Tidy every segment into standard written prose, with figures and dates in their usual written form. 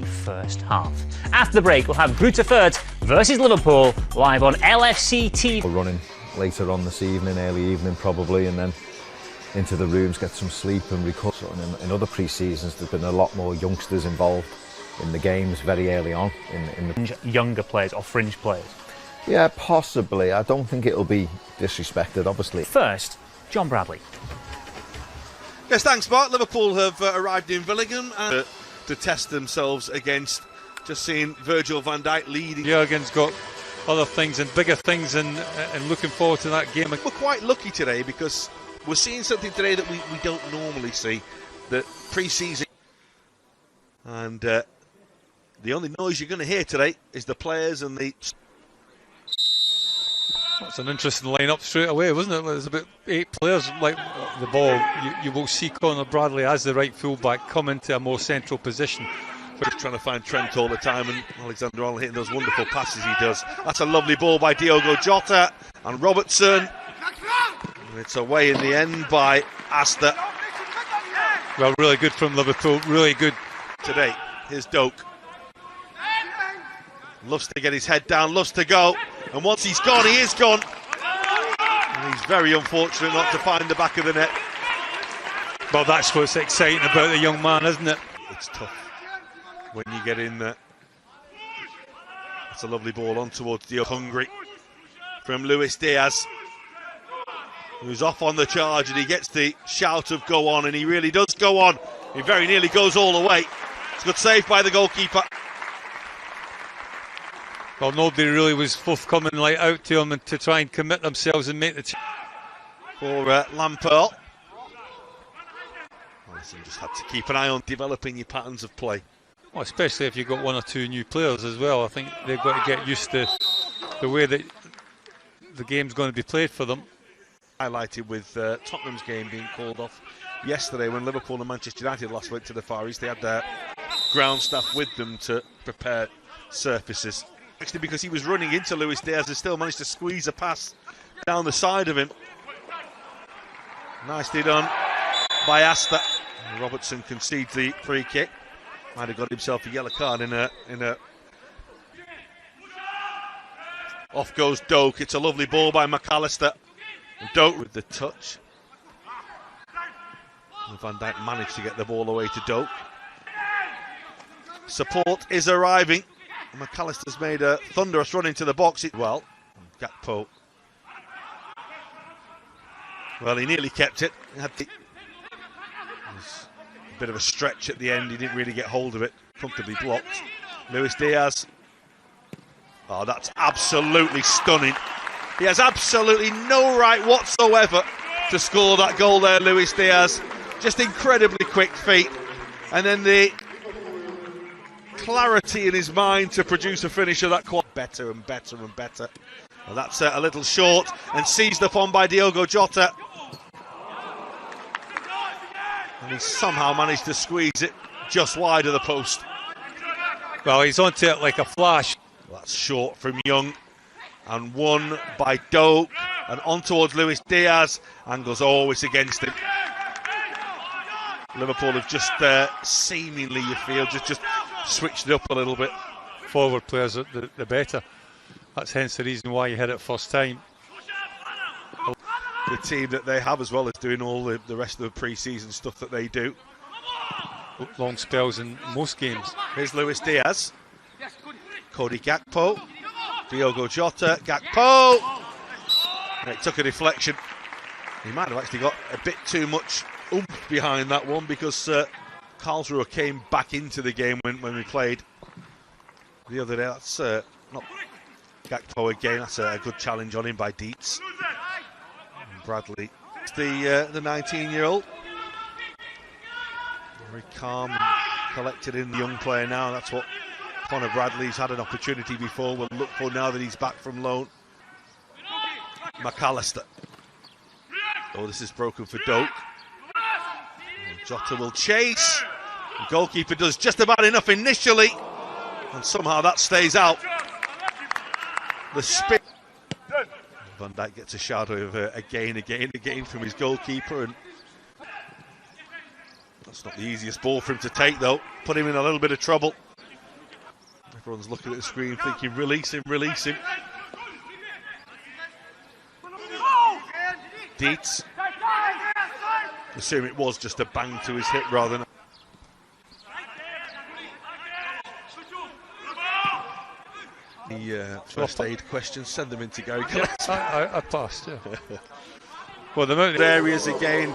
first half. After the break, we'll have Greuther Fürth versus Liverpool live on LFC TV. We're running later on this evening, early evening probably, and then into the rooms, get some sleep and recover. In other pre-seasons, there's been a lot more youngsters involved in the games very early on. In the younger players or fringe players? Yeah, possibly. I don't think it'll be disrespected, obviously. First, John Bradley. Yes, thanks, Mark. Liverpool have arrived in Villigan to test themselves against just seeing Virgil van Dijk leading. Jurgen's got other things and bigger things and looking forward to that game. We're quite lucky today because we're seeing something today that we don't normally see, that pre-season. And the only noise you're going to hear today is the players and the... That's an interesting line-up straight away, wasn't it? There's about 8 players like the ball. You will see Conor Bradley as the right fullback come into a more central position. Just trying to find Trent all the time, and Alexander-Arnold hitting those wonderful passes he does. That's a lovely ball by Diogo Jota and Robertson. And it's away in the end by Asta. Well, really good from Liverpool, really good. Today, here's Doak. Loves to get his head down, loves to go. And once he's gone, he is gone. And he's very unfortunate not to find the back of the net. Well, that's what's exciting about the young man, isn't it? It's tough when you get in there. It's a lovely ball on towards the hungry from Luis Diaz, who's off on the charge, and he gets the shout of go on, and he really does go on. He very nearly goes all the way. It's a good save by the goalkeeper. Well, nobody really was forthcoming out to him and to try and commit themselves and make the for Lampert. Listen, just had to keep an eye on developing your patterns of play. Well, especially if you've got 1 or 2 new players as well. I think they've got to get used to the way that the game's going to be played for them. Highlighted with Tottenham's game being called off yesterday when Liverpool and Manchester United last went to the Far East. They had their ground staff with them to prepare surfaces. Actually, because he was running into Luis Diaz and still managed to squeeze a pass down the side of him. Nicely done by Asta. And Robertson concedes the free kick. Might have got himself a yellow card in a. Off goes Doak. It's a lovely ball by McAllister. And Doak with the touch. And Van Dijk managed to get the ball away to Doak. Support is arriving. McAllister's made a thunderous run into the box. Well, Gakpo. Well, he nearly kept it. He had the, a bit of a stretch at the end. He didn't really get hold of it. Comfortably blocked. Luis Diaz. Oh, that's absolutely stunning. He has absolutely no right whatsoever to score that goal there, Luis Diaz. Just incredibly quick feet. And then the clarity in his mind to produce a finish of that quite better and better and better. Well, that's a little short and seized upon by Diogo Jota. And he somehow managed to squeeze it just wide of the post. Well, he's onto it like a flash. That's short from Young and won by Doak and on towards Luis Diaz and goes always against him. Liverpool have just seemingly, you feel, just switched it up a little bit. Forward players, the better. That's hence the reason why you hit it first time. The team that they have as well as doing all the rest of the pre-season stuff that they do. Long spells in most games. Here's Luis Diaz. Cody Gakpo. Diogo Jota. Gakpo. And it took a deflection. He might have actually got a bit too much oomph behind that one because Karlsruhe came back into the game when we played the other day. That's not Gakpo again. That's a good challenge on him by Dietz. And Bradley, the 19-year-old, very calm and collected in the young player now. That's what Conor Bradley's had an opportunity before. We'll look for now that he's back from loan. McAllister. Oh, this is broken for Doak. Jota will chase. The goalkeeper does just about enough initially, and somehow that stays out. The spin. Van Dijk gets a shadow of again from his goalkeeper, and that's not the easiest ball for him to take though. Put him in a little bit of trouble. Everyone's looking at the screen thinking, release him, release him. Diaz. Assume it was just a bang to his hip rather than... The first aid questions, send them in to Gary. I passed, yeah. Well, the areas again,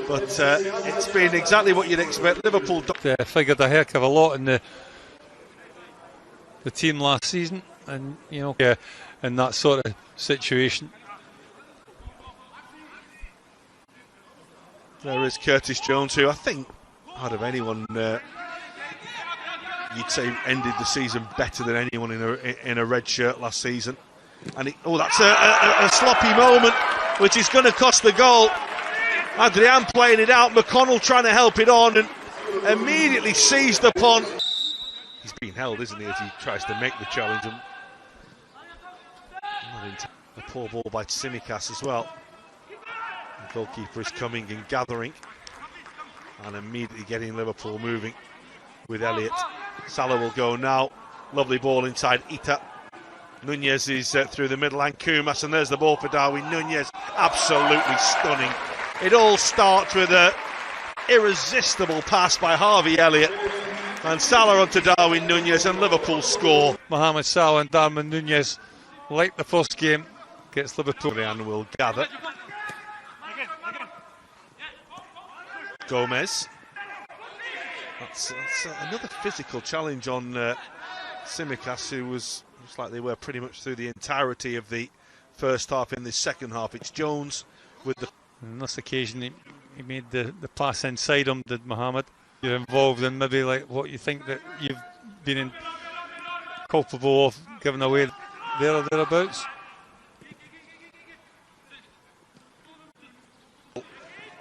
but it's been exactly what you'd expect. Liverpool figured a heck of a lot in the team last season, and you know, in that sort of situation. There is Curtis Jones, who I think, out of anyone, you'd say ended the season better than anyone in a red shirt last season. And that's a sloppy moment, which is going to cost the goal. Adrian playing it out, McConnell trying to help it on, and immediately seized upon. He's being held, isn't he, as he tries to make the challenge. And a poor ball by Tsimikas as well. The goalkeeper is coming and gathering, and immediately getting Liverpool moving with Elliott. Salah will go now. Lovely ball inside Ita. Nunez is through the middle, and Kumas, and there's the ball for Darwin Nunez. Absolutely stunning. It all starts with an irresistible pass by Harvey Elliott, and Salah onto Darwin Nunez, and Liverpool score. Mohamed Salah and Darwin Nunez, like the first game, gets Liverpool. And will gather. Gomez. That's another physical challenge on Tsimikas, who was, looks like they were pretty much through the entirety of the first half. In the second half, it's Jones with the... On this occasion, he made the pass inside him, did Mohamed. You're involved in maybe like what you think that you've been culpable of giving away there or thereabouts.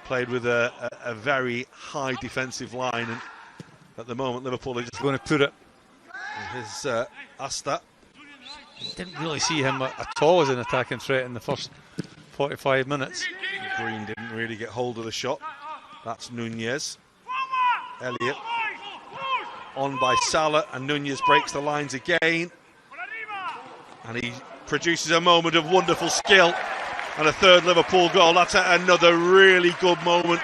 Played with a very high defensive line, and at the moment Liverpool are just going to put it. His Asta. Didn't really see him at all as an attacking threat in the first 45 minutes. Green didn't really get hold of the shot. That's Nunez. Elliott on by Salah, and Nunez breaks the lines again, and he produces a moment of wonderful skill and a third Liverpool goal. That's another really good moment